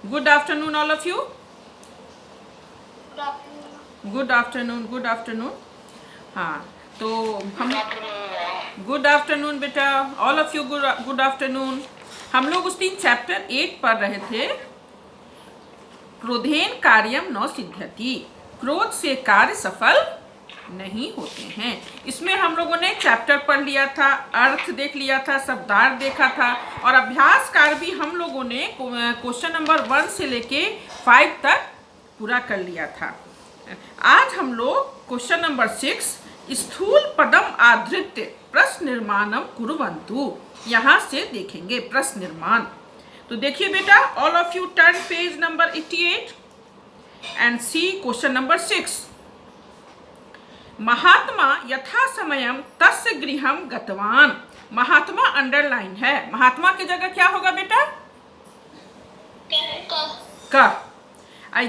Good afternoon all of you. Good afternoon. हाँ, तो हम गुड आफ्टरनून बेटा, all of you good afternoon. हम लोग उस दिन चैप्टर 8 पढ़ रहे थे। क्रोधेन कार्यम न सिद्ध्यति, क्रोध से कार्य सफल नहीं होते हैं। इसमें हम लोगों ने चैप्टर पढ़ लिया था, अर्थ देख लिया था, शब्दार्थ देखा था और अभ्यास कार्य भी हम लोगों ने क्वेश्चन नंबर 1 से लेके 5 तक पूरा कर लिया था। आज हम लोग क्वेश्चन नंबर 6 स्थूल पदम आधृत्य प्रश्न निर्माणम कुर्वन्तु यहाँ से देखेंगे प्रश्न निर्माण। तो देखिए बेटा, all of you turn page number 88 and see question number 6। महात्मा यथा समयम तस्य गृहम गतवान। महात्मा अंडरलाइन है, महात्मा की जगह क्या होगा बेटा? का।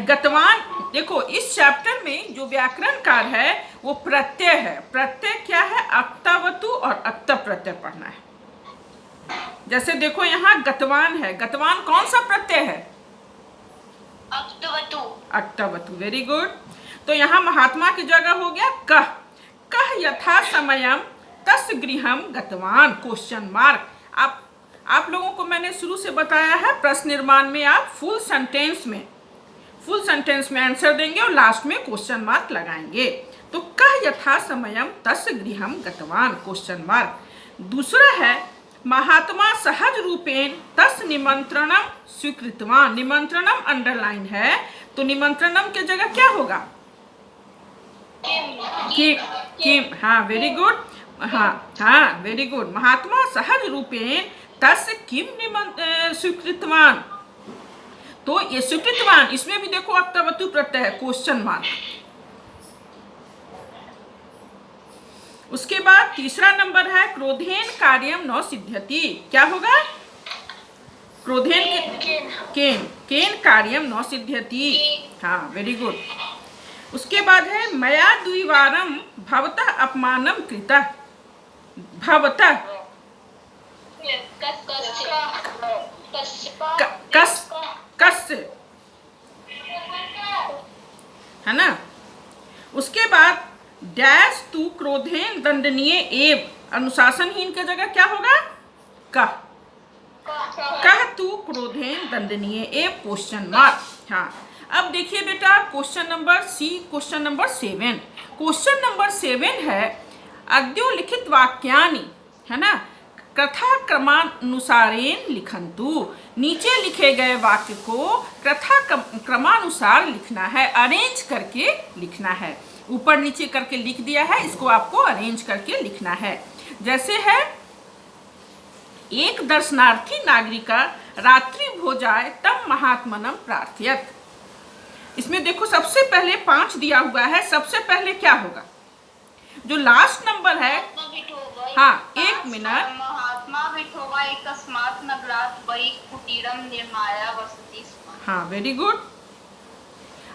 गतवान, देखो इस चैप्टर में जो व्याकरण कार्य है वो प्रत्यय है। प्रत्यय क्या है? अक्तवतु और अक्त प्रत्यय पढ़ना है। जैसे देखो यहाँ गतवान है, गतवान कौन सा प्रत्यय है? अक्तवतु। अक्तवतु, वेरी गुड। तो यहाँ महात्मा की जगह हो गया कह। कह यथा समयम तस् गृहम गतवान क्वेश्चन मार्क। आप लोगों को मैंने शुरू से बताया है, प्रश्न निर्माण में आप फुल सेंटेंस में आंसर देंगे और लास्ट में क्वेश्चन मार्क लगाएंगे। तो कह यथा समयम तस् गृहम गतवान क्वेश्चन मार्क। दूसरा है महात्मा सहज रूपेण तस् निमंत्रणम स्वीकृतवान। निमंत्रणम अंडरलाइन है, तो निमंत्रणम की जगह क्या होगा? किम। हाँ, वेरी गुड। हाँ, वेरी गुड। महात्मा सहज रूपेण तस्य किम स्वीकृतवान। तो ये स्वीकृतवान, इसमें भी देखो अक्तवतु प्रत्यय है, क्वेश्चन मार्क। उसके बाद तीसरा नंबर है क्रोधेन कार्यम न सिद्ध्यति। क्या होगा? क्रोधेन केन कार्यम न सिद्ध्यति। हाँ, वेरी गुड। उसके बाद है मया द्विवारम भवतः अपमानम कृतः। भवतः कस्य, है ना। उसके बाद डैश तू क्रोधेन दंडनीय एव। अनुशासनहीन की जगह क्या होगा? कह। कह तू क्रोधेन दंडनीय एव क्वेश्चन मार्क। हाँ, अब देखिए बेटा क्वेश्चन नंबर 7। क्वेश्चन नंबर 7 है अद्योलिखित वाक्यानि, है ना, कथा क्रमानुसारेण लिखन्तु। नीचे लिखे गए वाक्य को कथा क्रमानुसार लिखना है, अरेंज करके लिखना है। ऊपर नीचे करके लिख दिया है, इसको आपको अरेंज करके लिखना है। जैसे है एक दर्शनार्थी नागरिका रात्रि भोजाय तम महात्मनम प्रार्थयत। इसमें देखो सबसे पहले 5 दिया हुआ है, सबसे पहले क्या होगा? जो लास्ट नंबर है, हाँ 1 मिनट। महात्मा विठोबा एकस्मात् नगरात् वै कुटीरम निर्माय वसति स्म। हाँ, वेरी गुड।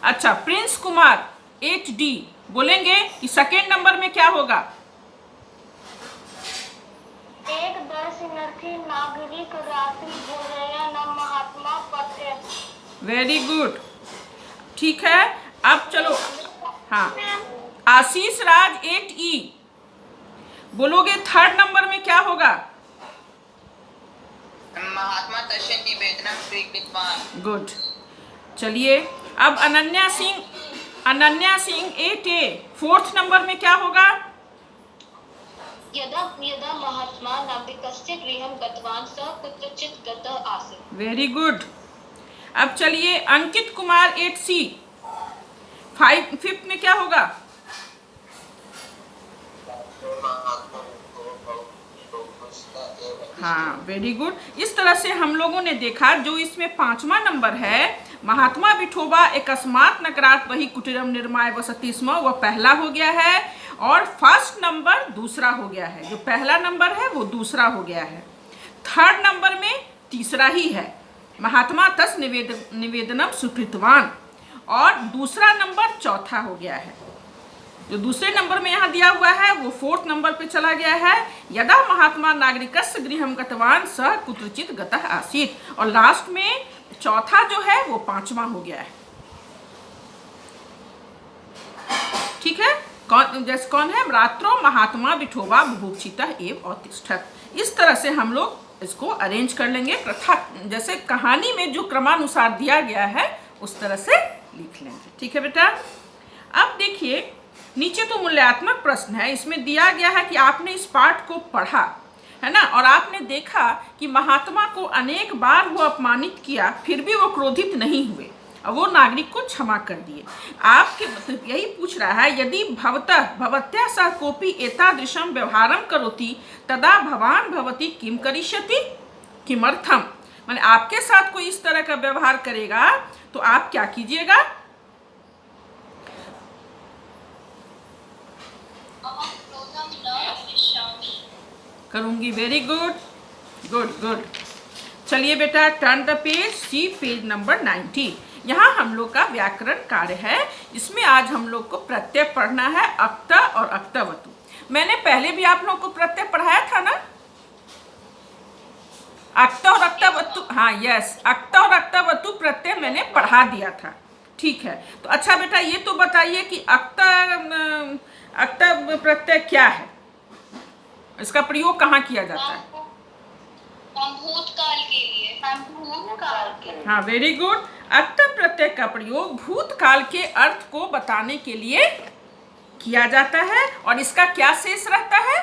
अच्छा, प्रिंस कुमार 8D बोलेंगे कि सेकेंड नंबर में क्या होगा? एक दर्शनार्थी नागरिक रात्रि भोजन महात्मा प्रार्थयत। वेरी गुड, ठीक है। अब चलो, हाँ आशीष राज 8E बोलोगे थर्ड नंबर में क्या होगा? महात्मा तस्य निवेदनम स्वीकृतवान। गुड। चलिए अब Ananya Singh 8A fourth number में क्या होगा? यदा यदा महात्मा नागरिकस्य गृहं गतवान् सः कुत्रचित् गतः आसीत्। Very good. अब चलिए अंकित कुमार 8C 5th में क्या होगा? हाँ, वेरी गुड। इस तरह से हम लोगों ने देखा, जो इसमें 5वां नंबर है महात्मा विठोबा एकस्मात् नगरात् वही कुटीरम निर्माय वसति स्म, वह पहला हो गया है और फर्स्ट नंबर दूसरा हो गया है। जो पहला नंबर है वो दूसरा हो गया है। थर्ड नंबर में तीसरा ही है, महात्मा तस् निवेदनम स्वीकृतवान, और दूसरा नंबर चौथा हो गया है। जो दूसरे नंबर में यहाँ दिया हुआ है वो 4th नंबर पे चला गया है। यदा महात्मा नागरिकस्य गृहं गतवान् सः कुत्रचित् गतः आसीत्, और लास्ट में चौथा जो है वो पांचवा हो गया है। ठीक है, कौन है? रात्रो महात्मा विठोबा बुभुक्षितः एव अतिष्ठत्। इस तरह से हम लोग इसको अरेंज कर लेंगे, प्रथा जैसे कहानी में जो क्रमानुसार दिया गया है उस तरह से लिख लेंगे। ठीक है बेटा। अब देखिए नीचे तो मूल्यांकन प्रश्न है, इसमें दिया गया है कि आपने इस पाठ को पढ़ा है ना, और आपने देखा कि महात्मा को अनेक बार वो अपमानित किया, फिर भी वो क्रोधित नहीं हुए और वो नागरिक को क्षमा कर दिए। आपके मतलब यही पूछ रहा है, यदि भवत्या सह कोपी एतादृशं व्यवहारं करोति तदा भवान भवति किम करिष्यति किमर्थम। माने आपके साथ कोई इस तरह का व्यवहार करेगा तो आप क्या कीजिएगा? करूंगी। Very good, good good. चलिए बेटा, turn the page, see page number 90। यहाँ हम लोग का व्याकरण कार्य है। इसमें आज हम लोग को प्रत्यय पढ़ना है, अक्त और अक्तवतु। मैंने पहले भी आप लोग को प्रत्यय पढ़ाया था ना, अक्त और अक्तवतु। हाँ यस, अक्त और अक्तवतु प्रत्यय मैंने पढ़ा दिया था। ठीक है, तो अच्छा बेटा ये तो बताइए कि अक्त प्रत्यय क्या है, इसका प्रयोग कहाँ किया जाता है? भूतकाल के लिए। भूतकाल के। हाँ वेरी गुड। अक्त प्रत्यय का प्रयोग भूतकाल के अर्थ को बताने के लिए किया जाता है, और इसका क्या शेष रहता है?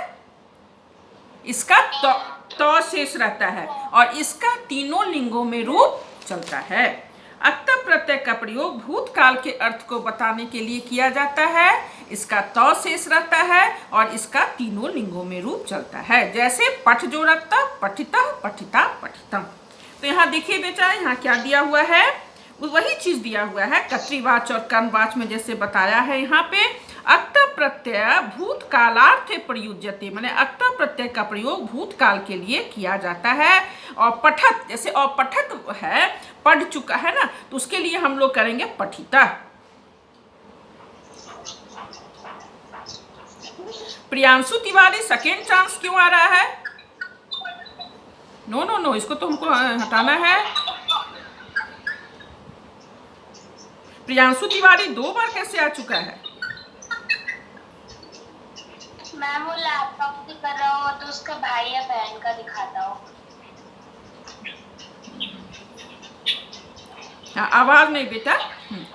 इसका तो शेष रहता है, और इसका तीनों लिंगों में रूप चलता है। अक्त प्रत्यय का प्रयोग भूतकाल के अर्थ को बताने के लिए किया जाता है, इसका तो शेष रहता है और इसका तीनों लिंगों में रूप चलता है। जैसे पठ जो रखता, पठितः पठिता पठितम। तो यहाँ देखिए बेटा, यहाँ क्या दिया हुआ है? वही चीज दिया हुआ है, कर्तृवाच और कर्मवाच में जैसे बताया है। यहाँ पे अक्त प्रत्यय भूतकालार्थे प्रयुज्यते, माने अक्त प्रत्यय का प्रयोग भूतकाल के लिए किया जाता है। और पठत, जैसे अपठत है, पढ़ चुका है ना, तो उसके लिए हम लोग करेंगे पठिता। प्रियांशु तिवारी सेकेंड चांस क्यों आ रहा है? नो नो नो, इसको तो हमको हटाना है। प्रियांशु तिवारी 2 बार कैसे आ चुका है? मैम वो लैपटॉप भी कर रहा हो तो उसका भाई या बहन का दिखाता हो। हाँ, आवाज नहीं बेटा।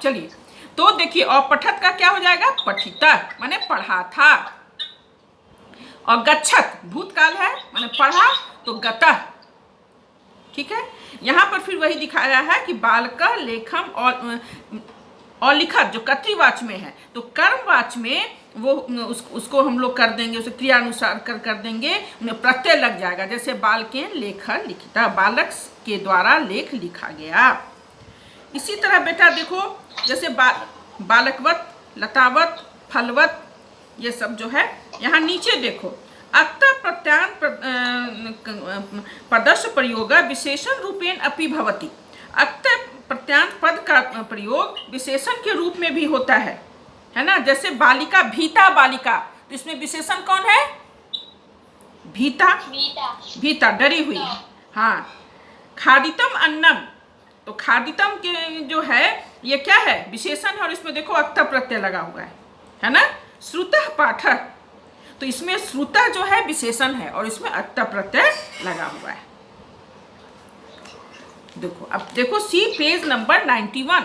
चलिए, तो देखिए अपठत का क्या हो जाएगा? पठिता, माने पढ़ा था। और गच्छत भूतकाल है, माने पढ़ा, तो गतः। ठीक है, यहाँ पर फिर वही दिखाया है कि बालकः लेखम और लिखत जो कर्तृवाच में है, तो कर्मवाच में वो उसको हम लोग कर देंगे, उसे क्रियानुसार कर देंगे, प्रत्यय लग जाएगा। जैसे बालकेन लेखा लिखिता, बालक के द्वारा लेख लिखा गया। इसी तरह बेटा देखो, जैसे बालकवत, लतावत, फलवत, ये सब जो है। यहाँ नीचे देखो, अक्त प्रत्यान पदस्य प्रयोग विशेषण रूपेण अपि भवति। अक्त प्रत्यान पद का प्रयोग विशेषण के रूप में भी होता है ना। जैसे बालिका, भीता बालिका, तो इसमें विशेषण कौन है? भीता, भीता डरी हुई है। हाँ, खादितम अन्नम, तो खादितम के जो है ये क्या है? विशेषण है, और इसमें देखो अक्त प्रत्यय लगा हुआ है ना। श्रुतः पाठः, तो इसमें श्रुतः जो है विशेषण है और इसमें अक्त प्रत्यय लगा हुआ है। देखो, अब देखो सी पेज नंबर 91।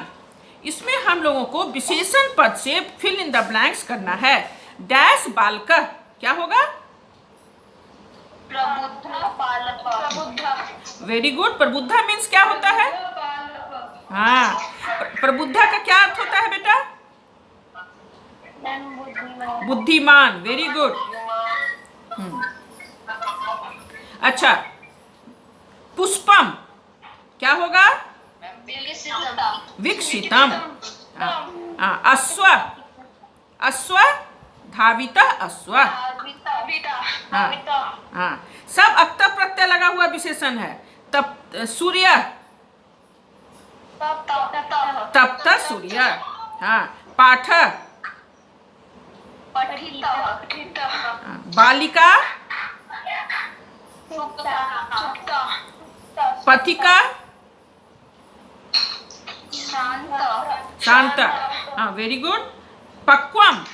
इसमें हम लोगों को विशेषण पद से फिल इन द ब्लैंक्स करना है। डैश बालक क्या होगा? Very good. प्रबुद्धा मीन्स क्या होता है? हाँ, प्रबुद्धा का क्या अर्थ होता है बेटा? बुद्धिमान। Very good. अच्छा, पुष्पम क्या होगा? विकसितम। अश्व, अश्व धावित, अश्व। हाँ, सब अक्त प्रत्यय लगा हुआ विशेषण है। तप सूर्य, तप्त सूर्य। हाँ, पाठ, बालिका, पथिका, शांत शांत। हाँ, वेरी गुड। पक्वम।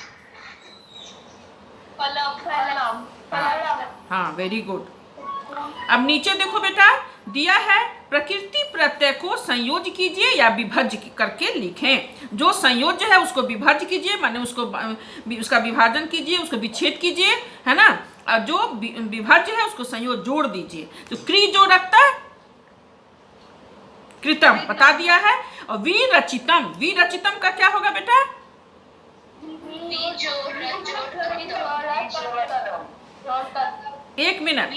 हाँ, वेरी गुड। अब नीचे देखो बेटा, दिया है प्रकृति प्रत्यय को संयोज्य कीजिए या विभज्य करके लिखें। जो संयोज्य है उसको विभज्य कीजिए, माने उसको उसका विभाजन कीजिए, उसको विच्छेद कीजिए, है ना। और जो विभज्य है उसको संयोज जोड़ दीजिए। तो क्री जो रखता है कृतम बता दिया है। और विरचितम, विरचितम का क्या होगा बेटा? एक मिनट,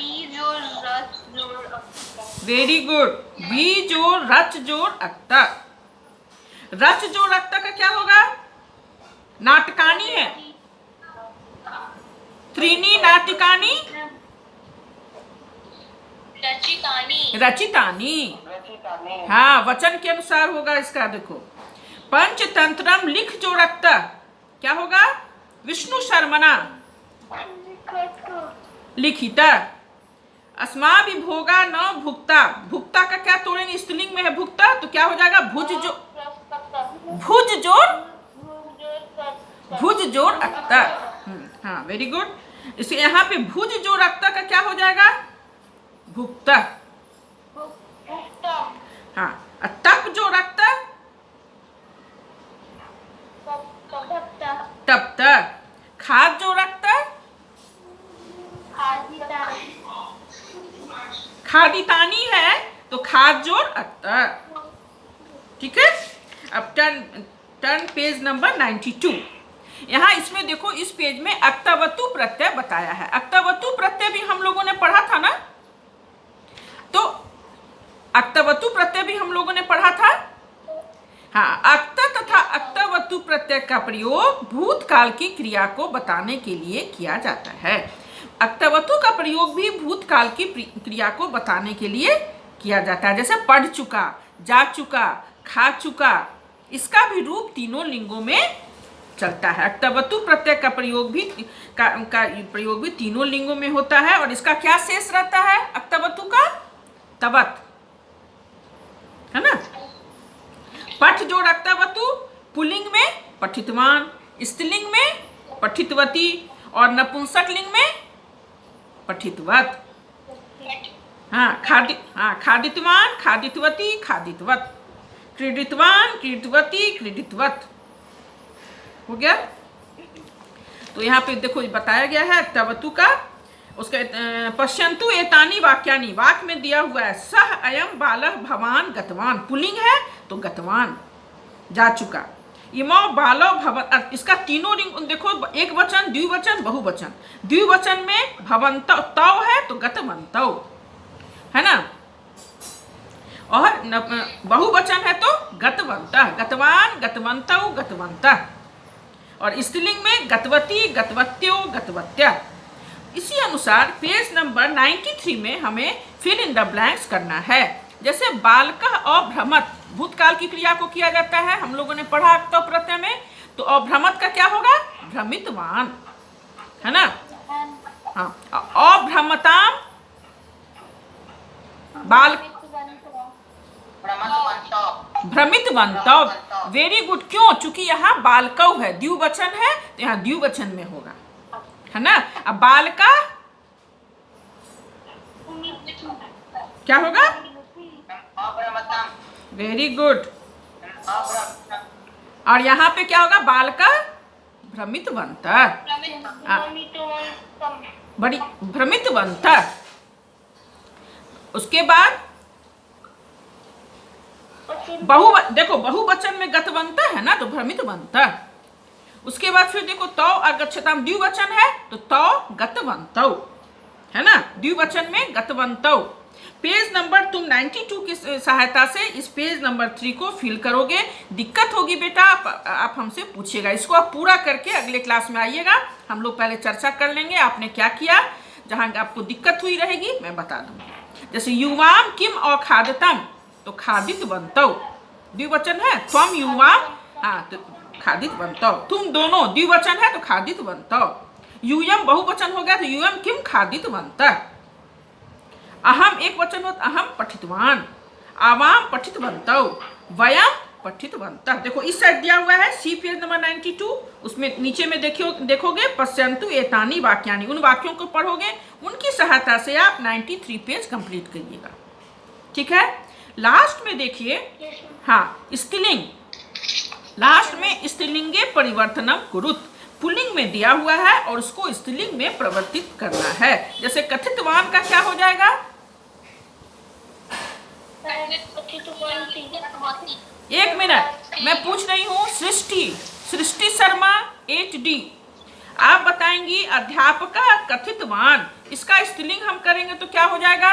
वेरी गुड। वी जो रच जोड़ अक्ता, रच जोड़ अक्ता का क्या होगा? नाटकानी है, त्रीनी नाटिकानी रचितानी। हाँ, वचन के अनुसार होगा इसका। देखो, पंचतंत्रम लिख जो रखता क्या होगा? विष्णु शर्मणा लिखिता। अस्माभिभोगा न भुक्ता, भुक्ता का क्या तोड़ेंगे? स्त्रीलिंग में है भुक्ता, तो क्या हो जाएगा? भुज जो भुज जोड़ अक्ता। हाँ, वेरी गुड। इसे यहाँ पे भुज जोड़ अक्ता का क्या हो जाएगा? भुक्ता। हाँ, तप जो रखता तपता। खाद जो रखता खादितानी है, तो खाद जोड़ अक्ता। ठीक है। अब टर्न पेज नंबर 92। यहाँ इसमें देखो, इस पेज में अक्तावतु प्रत्यय बताया है। अक्तावतु प्रत्यय भी हम लोगों ने पढ़ा था ना, तो अक्तावतु प्रत्यय भी हम लोगों ने पढ़ा था। हाँ, अक्ता तथा अक्तावतु प्रत्यय का प्रयोग भूतकाल की क्रिया को बताने के लिए किया जाता है। अक्तावतु का प्रयोग भी भूतकाल की क्रिया को बताने के लिए किया जाता है। जैसे पढ़ चुका, जा चुका, खा चुका, इसका भी रूप तीनों लिंगों में चलता है। अक्तावतु प्रत्यय का प्रयोग भी तीनों लिंगों में होता है। और इसका क्या शेष रहता है? अक्तावतु का तवत, है ना। पठ जोड़ अक्तावतु पुल्लिंग में पठितवान, स्त्रीलिंग में पठितवती और नपुंसक लिंग में पठितवत। हाँ, खादितवान, खादितवती, खादितवत, क्रीडितवान, क्रीडितवती, क्रीडितवत। हो गया। तो यहाँ पे देखो बताया गया है अक्तावतु का। उसका पश्यन्तु एतानि वाक्यानि, वाक्य में दिया हुआ है सह अयम बालः भवान गतवान, पुल्लिंग है तो गतवान, जा चुका। इमो बालो भवन, इसका तीनों लिंग देखो, एक वचन, द्विवचन, बहुवचन। द्विवचन में भवंत तव है तो गतवंतौ, है ना। और बहुवचन है तो गतवंतः, गतवान, गतवंतौ, गतवंतः। और स्त्रीलिंग में गतवती, गतवत्यो, गतवत्या। इसी अनुसार पेज नंबर 93 में हमें फिल इन द ब्लैंक्स करना है। जैसे बालकः अभ्रमत, भूतकाल की क्रिया को किया जाता है, हम लोगों ने पढ़ा तो प्रत्यय में। तो अभ्रमत का क्या होगा? भ्रमितवान, है ना। हाँ, अभ्रमताम बाल भ्रमितवन्तौ, वेरी गुड। क्यों? चूंकि यहाँ बालकौ है, द्विवचन है, तो यहाँ द्विवचन में होगा, है ना। अब बालका क्या होगा? Very good. और यहाँ पे क्या होगा? बालका भ्रमितवन्तः, बड़ी भ्रमितवन्तः। उसके बाद देखो बहुवचन में गतवंत है ना, तो भ्रमितवंत। उसके बाद फिर देखो तौ अगच्छताम, द्विवचन है तो तौ गतवन्तौ, है ना, द्विवचन में गतवन्तौ। पेज नंबर तुम 92 की सहायता से इस पेज नंबर 3 को फिल करोगे। दिक्कत होगी बेटा, आप हमसे पूछिएगा। इसको आप पूरा करके अगले क्लास में आइएगा, हम लोग पहले चर्चा कर लेंगे आपने क्या किया। जहाँ आपको दिक्कत हुई रहेगी मैं बता दूंगी। जैसे युवाम किम अखादतम, तो खादितवन्तौ, द्विवचन है, त्वम युवाम, हाँ तो खादितवन्तौ। तुम दोनों द्विवचन है तो खादितवन्तौ। यूयम बहुवचन हो गया तो यूयम किम खादितवन्तः। अहम एक वचन हो तो अहम पठितवान, आवाम पठितवन्तौ, वयम पठितवन्तः। देखो इस साइड दिया हुआ है सी पेज नंबर 92, उसमें नीचे में देखोगे पश्यन्तु एतानि वाक्यानि, उन वाक्यों को पढ़ोगे, उनकी सहायता से आप 93 पेज कंप्लीट करिएगा। ठीक है, लास्ट में देखिए, हाँ स्त्रीलिंग, लास्ट में स्त्रीलिंगे परिवर्तनम कुरुत, पुल्लिंग में दिया हुआ है और उसको स्त्रीलिंग में परिवर्तित करना है। जैसे कथितवान का क्या हो जाएगा? एक मिनट, मैं पूछ रही हूँ सृष्टि शर्मा HD, आप बताएंगी अध्यापका कथितवान, इसका स्त्रीलिंग हम करेंगे तो क्या हो जाएगा?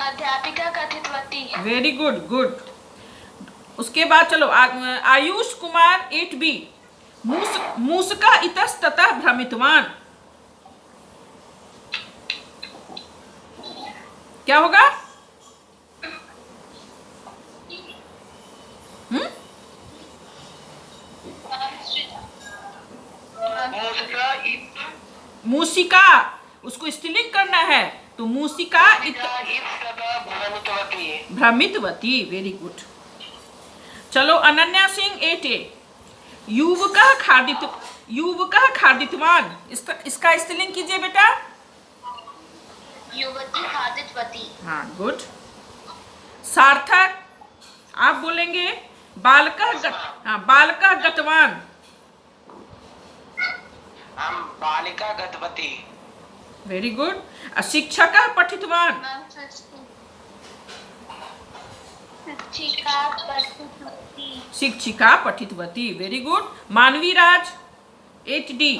अध्यापिका कथितवती। Very good, good. उसके बाद चलो आयुष कुमार 8B, मूसका इतस्ततः भ्रमितवान, क्या होगा? मूसिका, उसको स्त्रीलिंग करना है तो मूसिका भ्रमितवती। Very good. चलो अनन्या सिंह 8A, युवकः खादितवान, इसका स्त्रीलिंग कीजिए बेटा। युवती खादितवती। हाँ गुड। सार्थक, आप बोलेंगे बालकः गतवान, हम बालिका गतवती। Very good. शिक्षकः पठितवान, शिक्षिका पठितवती। Very good. मानवी राज 8D,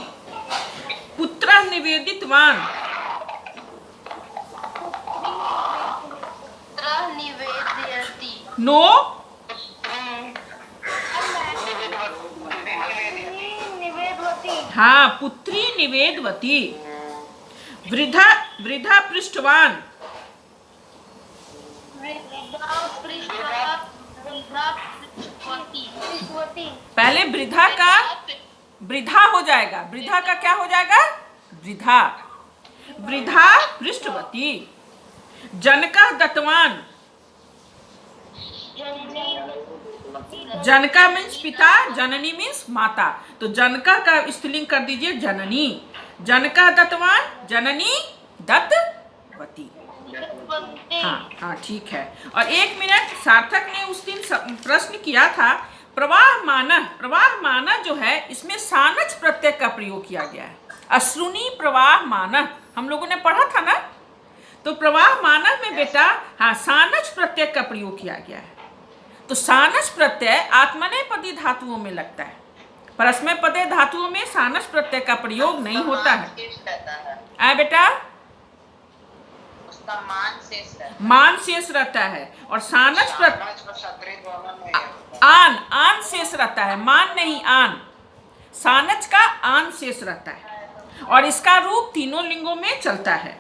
पुत्रः निवेदितवान, नो हाँ पुत्री निवेदवती। वृद्धा पृष्ठवान, पहले वृद्धा हो जाएगा, वृद्धा का क्या हो जाएगा? वृद्धा पृष्ठवती। जनका दत्तवान, जनका मीन्स पिता, जननी मीन्स माता, तो जनका का स्त्रीलिंग कर दीजिए जननी। जनका दत्तवान, जननी दत्तवती। हाँ ठीक है। और 1 मिनट, सार्थक ने उस दिन प्रश्न किया था, प्रवाहमानः जो है इसमें सानच प्रत्यय का प्रयोग किया गया है। अश्रुनी प्रवाहमानः हम लोगों ने पढ़ा था ना, तो प्रवाहमानः में बेटा हाँ सानच प्रत्यय का प्रयोग किया गया है। तो सानस प्रत्यय आत्मनेपदी धातुओं में लगता है, परस्मैपदी धातुओं में सानस प्रत्यय का प्रयोग नहीं होता है। बेटा उसका मान शेष रहता है और सानस प्रत्यय आन शेष रहता है, मान नहीं आन, सानच का आन शेष रहता है और इसका रूप तीनों लिंगों में चलता है।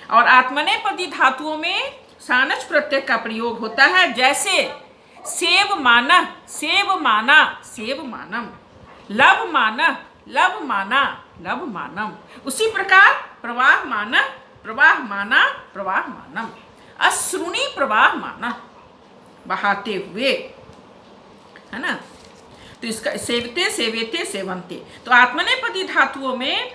और आत्मनेपदी धातुओं में सानच प्रत्यय का प्रयोग होता है, जैसे सेवमानः सेवमाना सेवमानम, लभमानः लभमाना लभमानम। उसी प्रकार प्रवाहमानः प्रवाहमाना प्रवाहमानम, अश्रुणी प्रवाहमानः बहाते हुए, है ना। तो इसका सेवते सेवेते सेवन्ते, तो आत्मनेपदी धातुओं में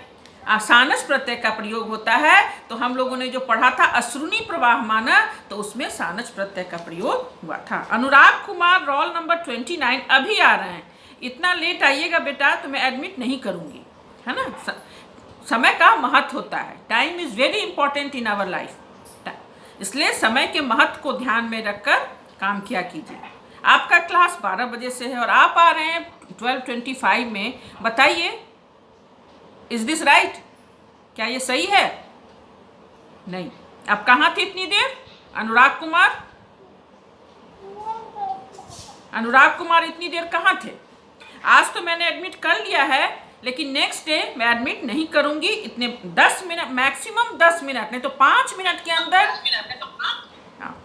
सानस प्रत्यय का प्रयोग होता है। तो हम लोगों ने जो पढ़ा था अश्रुनी प्रवाहमानः, तो उसमें सानस प्रत्यय का प्रयोग हुआ था। अनुराग कुमार रोल नंबर 29 अभी आ रहे हैं, इतना लेट आइएगा बेटा तो मैं एडमिट नहीं करूँगी, है ना। समय का महत्व होता है, time is very important in our life, इसलिए समय के महत्व को ध्यान में रखकर काम किया कीजिए। आपका क्लास 12 बजे से है और आप आ रहे हैं 12:25 में, बताइए इज दिस राइट? क्या ये सही है? नहीं। आप कहाँ थे इतनी देर? अनुराग कुमार इतनी देर कहाँ थे? आज तो मैंने एडमिट कर लिया है, लेकिन नेक्स्ट डे मैं एडमिट नहीं करूंगी। इतने 10 मिनट, मैक्सिमम 10 मिनट, नहीं तो 5 मिनट के अंदर,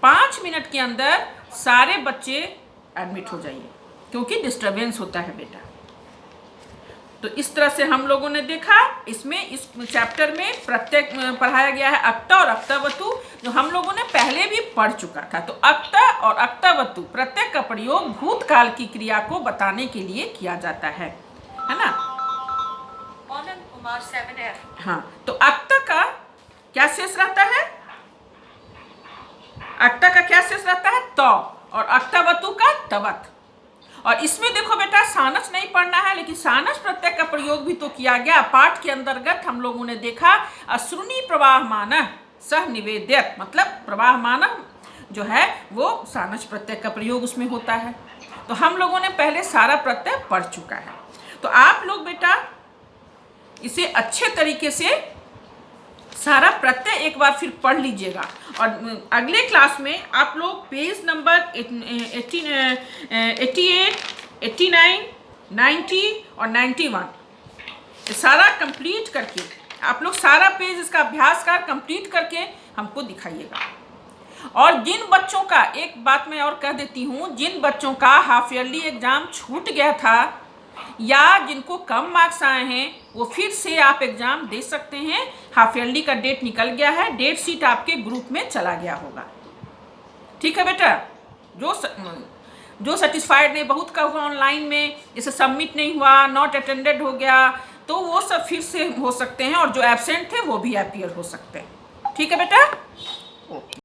5 मिनट के अंदर सारे बच्चे एडमिट हो जाइए, क्योंकि डिस्टर्बेंस होता है बेटा। तो इस तरह से हम लोगों ने देखा, इसमें इस चैप्टर में प्रत्येक पढ़ाया गया है अक्ता और अक्तावतु, जो हम लोगों ने पहले भी पढ़ चुका था। तो अक्ता और अक्तावतु प्रत्येक का प्रयोग भूतकाल की क्रिया को बताने के लिए किया जाता है ना। आनंद कुमार 7F। हाँ, तो अक्ता का क्या शेष रहता है? अक्ता का क्या शेष रहता है? त, और अक्तावतु का तवत। और इसमें देखो बेटा, सानस नहीं पढ़ना है, लेकिन सानस प्रत्यय का प्रयोग भी तो किया गया। पाठ के अंतर्गत हम लोगों ने देखा अश्रुनि प्रवाहमान सह निवेद्यत, मतलब प्रवाहमान जो है वो सानस प्रत्यय का प्रयोग उसमें होता है। तो हम लोगों ने पहले सारा प्रत्यय पढ़ चुका है। तो आप लोग बेटा इसे अच्छे तरीके से सारा प्रत्यय एक बार फिर पढ़ लीजिएगा। और अगले क्लास में आप लोग पेज नंबर 88, 89, 90 और 91 सारा कंप्लीट करके आप लोग सारा पेज इसका अभ्यास कर कंप्लीट करके हमको दिखाइएगा। और जिन बच्चों का, एक बात मैं और कह देती हूँ, जिन बच्चों का हाफ ईयरली एग्ज़ाम छूट गया था या जिनको कम मार्क्स आए हैं, वो फिर से आप एग्ज़ाम दे सकते हैं। हाफ ईयरली का डेट निकल गया है, डेट शीट आपके ग्रुप में चला गया होगा। ठीक है बेटा, जो सेटिस्फाइड नहीं, बहुत का हुआ ऑनलाइन में, जैसे सबमिट नहीं हुआ, नॉट अटेंडेड हो गया, तो वो सब फिर से हो सकते हैं, और जो एब्सेंट थे वो भी अपीयर हो सकते हैं। ठीक है बेटा, ओके।